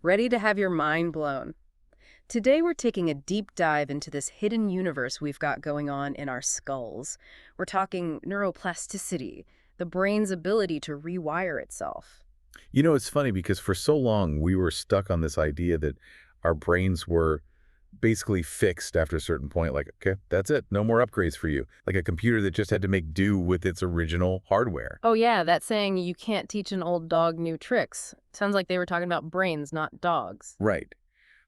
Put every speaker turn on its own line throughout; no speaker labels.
Ready to have your mind blown. Today we're taking a deep dive into this hidden universe we've got going on in our skulls. We're talking neuroplasticity, the brain's ability to rewire itself.
You know, it's funny because for so long we were stuck on this idea that our brains were basically fixed after a certain point. Like, okay, that's it. No more upgrades for you. Like a computer that just had to make do with its original hardware.
Oh yeah, that saying you can't teach an old dog new tricks. Sounds like they were talking about brains, not dogs.
Right.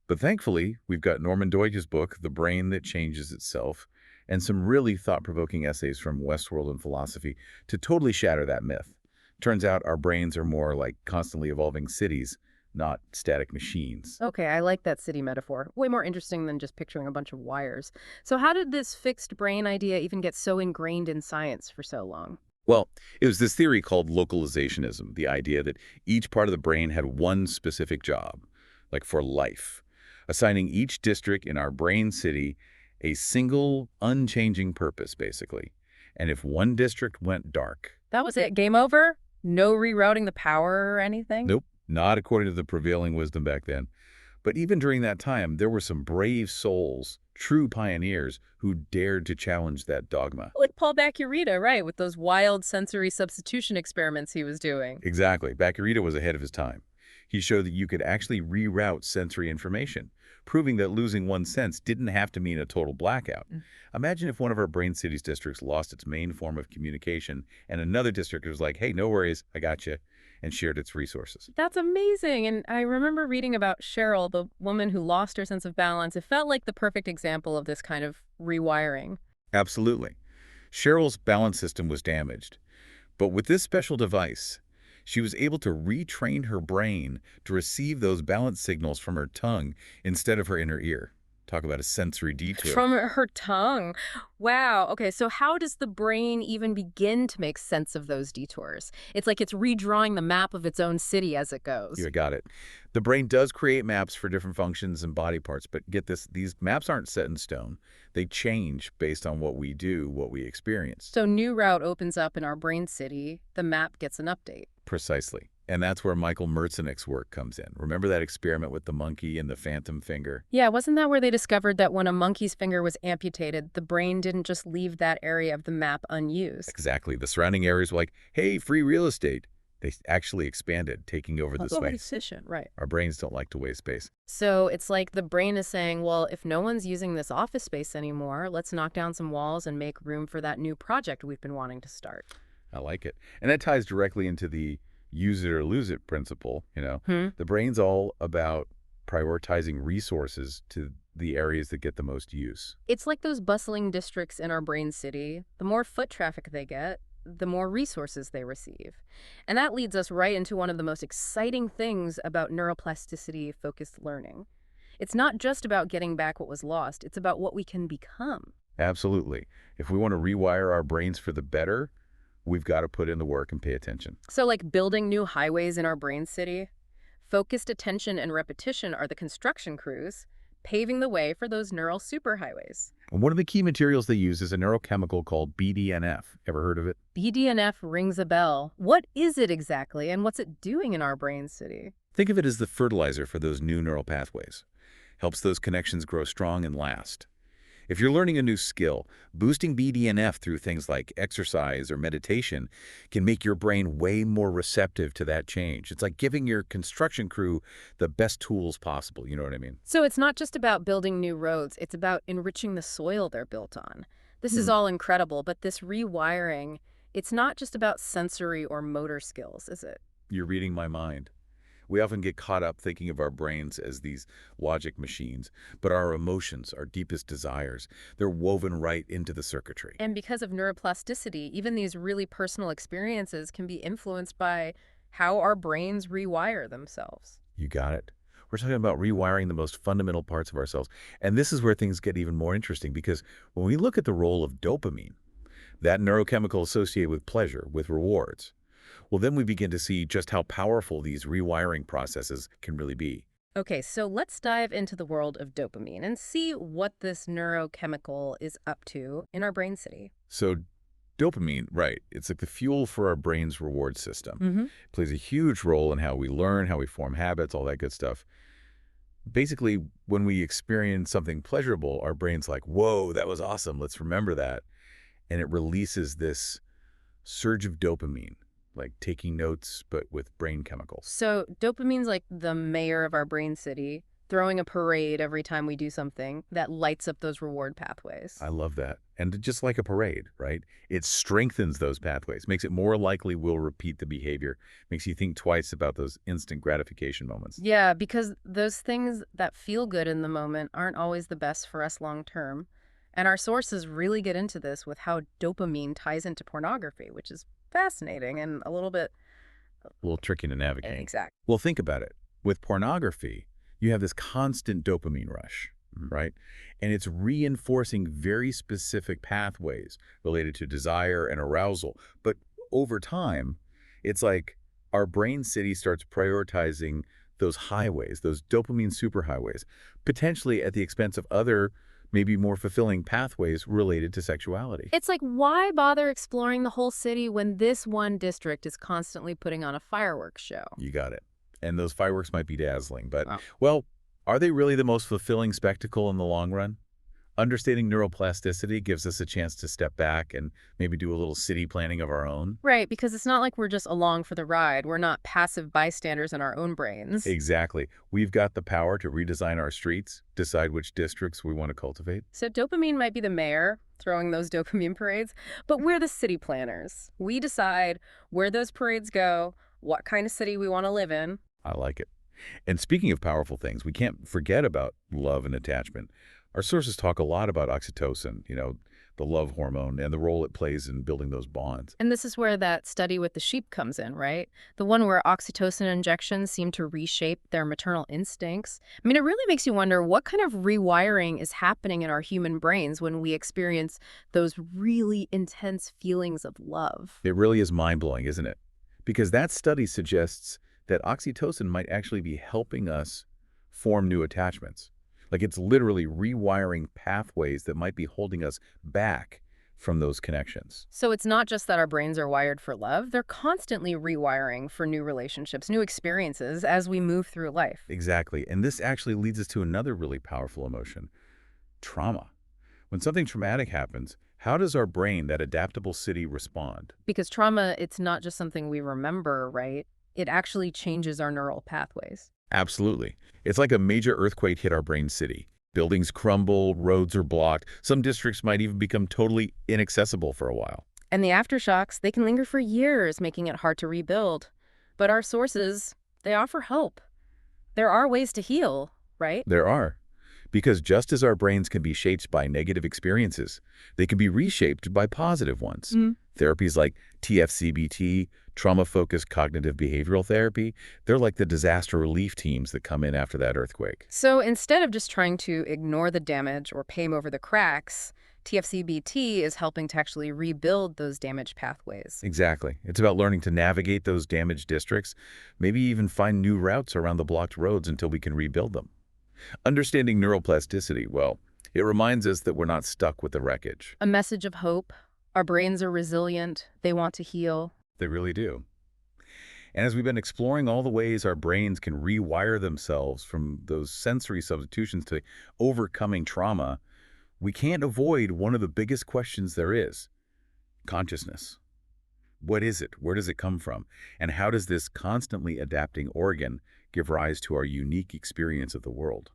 But thankfully, we've got Norman Doidge's book, The Brain That Changes Itself, and some really thought-provoking essays from Westworld and philosophy to totally shatter that myth. Turns out our brains are more like constantly evolving cities, not static machines.
Okay, I like that city metaphor. Way more interesting than just picturing a bunch of wires. So how did this fixed brain idea even get so ingrained in science for so long?
Well, it was this theory called localizationism, the idea that each part of the brain had one specific job, like for life, assigning each district in our brain city a single, unchanging purpose, basically. And if one district went dark,
That was it. Game over? No rerouting the power or anything?
nope, not according to the prevailing wisdom back then. But even during that time, there were some brave souls, true pioneers, who dared to challenge that dogma.
Like Paul Bacurita, right, with those wild sensory substitution experiments he was doing.
Exactly. Bacurita was ahead of his time. He showed that you could actually reroute sensory information, proving that losing one sense didn't have to mean a total blackout.
Mm.
Imagine if one of our brain cities districts lost its main form of communication and another district was like, hey, no worries, I got you, and shared its resources.
That's amazing. And I remember reading about Cheryl, the woman who lost her sense of balance. It felt like the perfect example of this kind of rewiring.
Absolutely. Cheryl's balance system was damaged. But with this special device, she was able to retrain her brain to receive those balance signals from her tongue instead of her inner ear. Talk about a sensory detour.
From her tongue. Wow. Okay, so how does the brain even begin to make sense of those detours? It's like it's redrawing the map of its own city as it goes.
You got it. The brain does create maps for different functions and body parts, but get this, these maps aren't set in stone. They change based on what we do, what we experience.
So new route opens up in our brain city, the map gets an update.
Precisely. And that's where Michael Merzenich work comes in. Remember that experiment with the monkey and the phantom finger?
Yeah, wasn't that where they discovered that when a monkey's finger was amputated, the brain didn't just leave that area of the map unused?
Exactly. The surrounding areas were like, hey, free real estate. They actually expanded, taking over the
Oh,
space.
efficient, right.
Our brains don't like to waste space.
So it's like the brain is saying, well, if no one's using this office space anymore, let's knock down some walls and make room for that new project we've been wanting to start.
I like it. And that ties directly into the use it or lose it principle.
Hmm?
The brain's all about prioritizing resources to the areas that get the most use.
It's like those bustling districts in our brain city. The more foot traffic they get, the more resources they receive. And that leads us right into one of the most exciting things about neuroplasticity-focused learning. It's not just about getting back what was lost, it's about what we can become.
Absolutely. If we want to rewire our brains for the better, we've got to put in the work and pay attention.
So like building new highways in our brain city, focused attention and repetition are the construction crews, paving the way for those neural superhighways.
And one of the key materials they use is a neurochemical called BDNF. Ever heard of it?
BDNF rings a bell. What is it exactly, and what's it doing in our brain city?
Think of it as the fertilizer for those new neural pathways. Helps those connections grow strong and last. If you're learning a new skill, boosting BDNF through things like exercise or meditation can make your brain way more receptive to that change. It's like giving your construction crew the best tools possible, you know what I mean?
So it's not just about building new roads, it's about enriching the soil they're built on. This is
Hmm.
all incredible, but this rewiring, it's not just about sensory or motor skills, is it?
You're reading my mind. We often get caught up thinking of our brains as these logic machines, but our emotions, our deepest desires, they're woven right into the circuitry.
And because of neuroplasticity, even these really personal experiences can be influenced by how our brains rewire themselves.
You got it. We're talking about rewiring the most fundamental parts of ourselves. And this is where things get even more interesting because when we look at the role of dopamine, that neurochemical associated with pleasure, with rewards, well, then we begin to see just how powerful these rewiring processes can really be.
Okay, so let's dive into the world of dopamine and see what this neurochemical is up to in our brain city.
So Dopamine, right. It's like the fuel for our brain's reward system.
Hmm.
It plays a huge role in how we learn, how we form habits, all that good stuff. Basically, when we experience something pleasurable, our brain's like, whoa, that was awesome. Let's remember that. And it releases this surge of dopamine, like taking notes, but with brain chemicals.
So dopamine's like the mayor of our brain city, throwing a parade every time we do something that lights up those reward pathways.
I love that. And just like a parade, right? It strengthens those pathways, makes it more likely we'll repeat the behavior, makes you think twice about those instant gratification moments.
Yeah, because those things that feel good in the moment aren't always the best for us long term. And our sources really get into this with how dopamine ties into pornography, which is fascinating and a little bit
A little tricky to navigate.
exact.
Well, think about it. With pornography, you have this constant dopamine rush, right? And it's reinforcing very specific pathways related to desire and arousal. But over time, it's like our brain city starts prioritizing those highways, those dopamine superhighways, potentially at the expense of other, maybe more fulfilling pathways related to sexuality.
It's like, why bother exploring the whole city when this one district is constantly putting on a fireworks show?
You got it. And those fireworks might be dazzling, but,
Wow.
well, are they really the most fulfilling spectacle in the long run? Understanding neuroplasticity gives us a chance to step back and maybe do a little city planning of our own.
Right, because it's not like we're just along for the ride. We're not passive bystanders in our own brains.
Exactly. We've got the power to redesign our streets, decide which districts we want to cultivate.
So dopamine might be the mayor throwing those dopamine parades, but we're the city planners. We decide where those parades go, what kind of city we want to live in.
I like it. And speaking of powerful things, we can't forget about love and attachment. Our sources talk a lot about oxytocin, the love hormone, and the role it plays in building those bonds.
And this is where that study with the sheep comes in, right? The one where oxytocin injections seem to reshape their maternal instincts. I mean, it really makes you wonder what kind of rewiring is happening in our human brains when we experience those really intense feelings of love.
It really is mind-blowing, isn't it? Because that study suggests that oxytocin might actually be helping us form new attachments. Like it's literally rewiring pathways that might be holding us back from those connections.
So it's not just that our brains are wired for love, they're constantly rewiring for new relationships, new experiences as we move through life.
Exactly. And this actually leads us to another really powerful emotion, trauma. When something traumatic happens, how does our brain, that adaptable city, respond?
Because trauma, it's not just something we remember, right? It actually changes our neural pathways.
Absolutely. It's like a major earthquake hit our brain city. Buildings crumble, roads are blocked. Some districts might even become totally inaccessible for a while.
And the aftershocks, they can linger for years, making it hard to rebuild. But our sources, they offer hope. There are ways to heal, right?
There are. Because just as our brains can be shaped by negative experiences, they can be reshaped by positive ones. Therapies like TFCBT, trauma-focused cognitive behavioral therapy, they're like the disaster relief teams that come in after that earthquake.
So instead of just trying to ignore the damage or pave over the cracks, TFCBT is helping to actually rebuild those damaged pathways.
Exactly. It's about learning to navigate those damaged districts, maybe even find new routes around the blocked roads until we can rebuild them. Understanding neuroplasticity, well, it reminds us that we're not stuck with the wreckage.
A message of hope. Our brains are resilient. They want to heal.
They really do. And as we've been exploring all the ways our brains can rewire themselves from those sensory substitutions to overcoming trauma, we can't avoid one of the biggest questions there is: consciousness. What is it? Where does it come from? And how does this constantly adapting organ give rise to our unique experience of the world?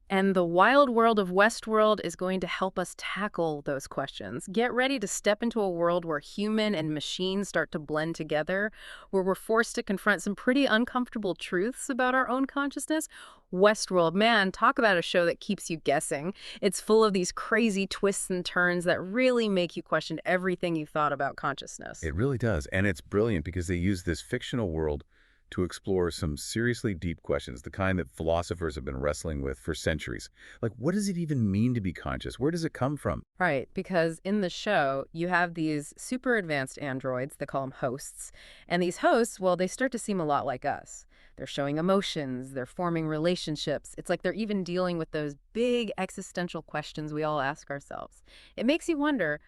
And the wild world of Westworld is going to help us tackle those questions. Get ready to step into a world where human and machine start to blend together, where we're forced to confront some pretty uncomfortable truths about our own consciousness. Westworld, man, talk about a show that keeps you guessing. It's full of these crazy twists and turns that really make you question everything you thought about consciousness.
It really does. And it's brilliant because they use this fictional world to explore some seriously deep questions, the kind that philosophers have been wrestling with for centuries. Like, what does it even mean to be conscious? Where does it come from?
Right, because in the show, you have these super advanced androids, they call them hosts. And these hosts, well, they start to seem a lot like us. They're showing emotions, they're forming relationships. It's like they're even dealing with those big existential questions we all ask ourselves. It makes you wonder,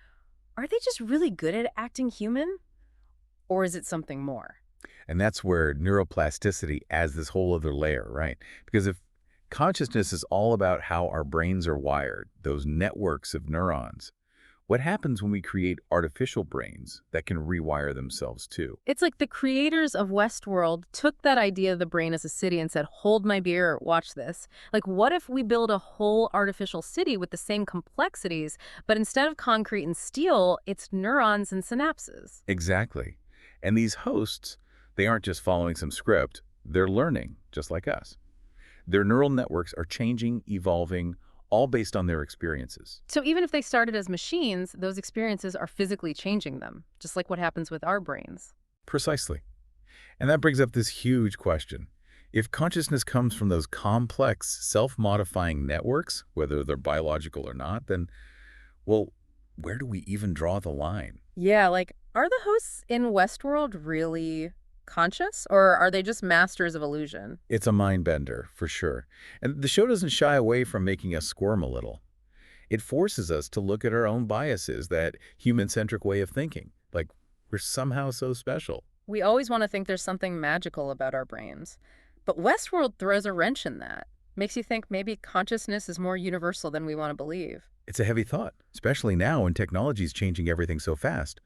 Are they just really good at acting human? Or is it something more?
And that's where neuroplasticity adds this whole other layer, right? Because if consciousness is all about how our brains are wired, those networks of neurons, what happens when we create artificial brains that can rewire themselves too?
It's like the creators of Westworld took that idea of the brain as a city and said, hold my beer, watch this. Like, what if we build a whole artificial city with the same complexities, but instead of concrete and steel, it's neurons and synapses?
Exactly. And these hosts, they aren't just following some script, they're learning just like us. Their neural networks are changing, evolving, all based on their experiences.
So even if they started as machines, those experiences are physically changing them, just like what happens with our brains.
Precisely. And that brings up this huge question. If consciousness comes from those complex, self-modifying networks, whether they're biological or not, then, well, where do we even draw the line?
Yeah, like, are the hosts in Westworld really conscious, or are they just masters of illusion?
It's a mind bender, for sure. And the show doesn't shy away from making us squirm a little. It forces us to look at our own biases, that human-centric way of thinking, like we're somehow so special.
We always want to think there's something magical about our brains. But Westworld throws a wrench in that. Makes you think maybe consciousness is more universal than we want to believe.
It's a heavy thought, especially now when technology is changing everything so fast.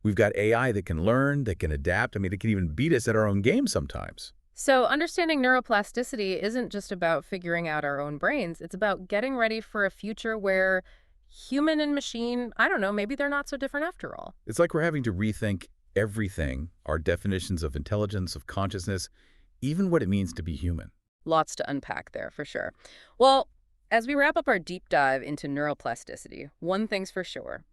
We've got AI that can learn, that can adapt. I mean, it can even beat us at our own game sometimes.
So understanding neuroplasticity isn't just about figuring out our own brains. It's about getting ready for a future where human and machine, I don't know, maybe they're not so different after all.
It's like we're having to rethink everything, our definitions of intelligence, of consciousness, even what it means to be human.
Lots to unpack there, for sure. Well, as we wrap up our deep dive into neuroplasticity, one thing's for sure.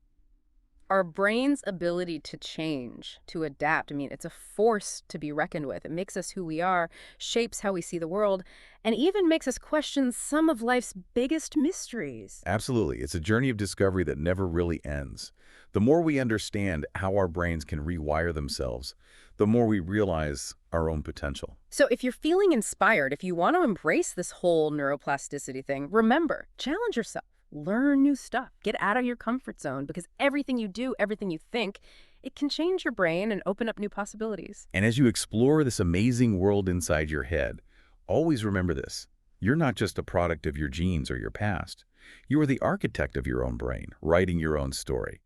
Our brain's ability to change, to adapt, I mean, it's a force to be reckoned with. It makes us who we are, shapes how we see the world, and even makes us question some of life's biggest mysteries.
Absolutely. It's a journey of discovery that never really ends. The more we understand how our brains can rewire themselves, the more we realize our own potential.
So if you're feeling inspired, if you want to embrace this whole neuroplasticity thing, remember, challenge yourself. Learn new stuff. Get out of your comfort zone because everything you do, everything you think, it can change your brain and open up new possibilities.
And as you explore this amazing world inside your head, always remember this. You're not just a product of your genes or your past. You are the architect of your own brain, writing your own story.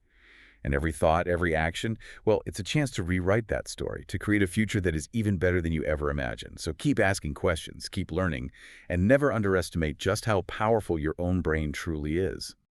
And every thought, every action, well, it's a chance to rewrite that story, to create a future that is even better than you ever imagined. So keep asking questions, keep learning, and never underestimate just how powerful your own brain truly is.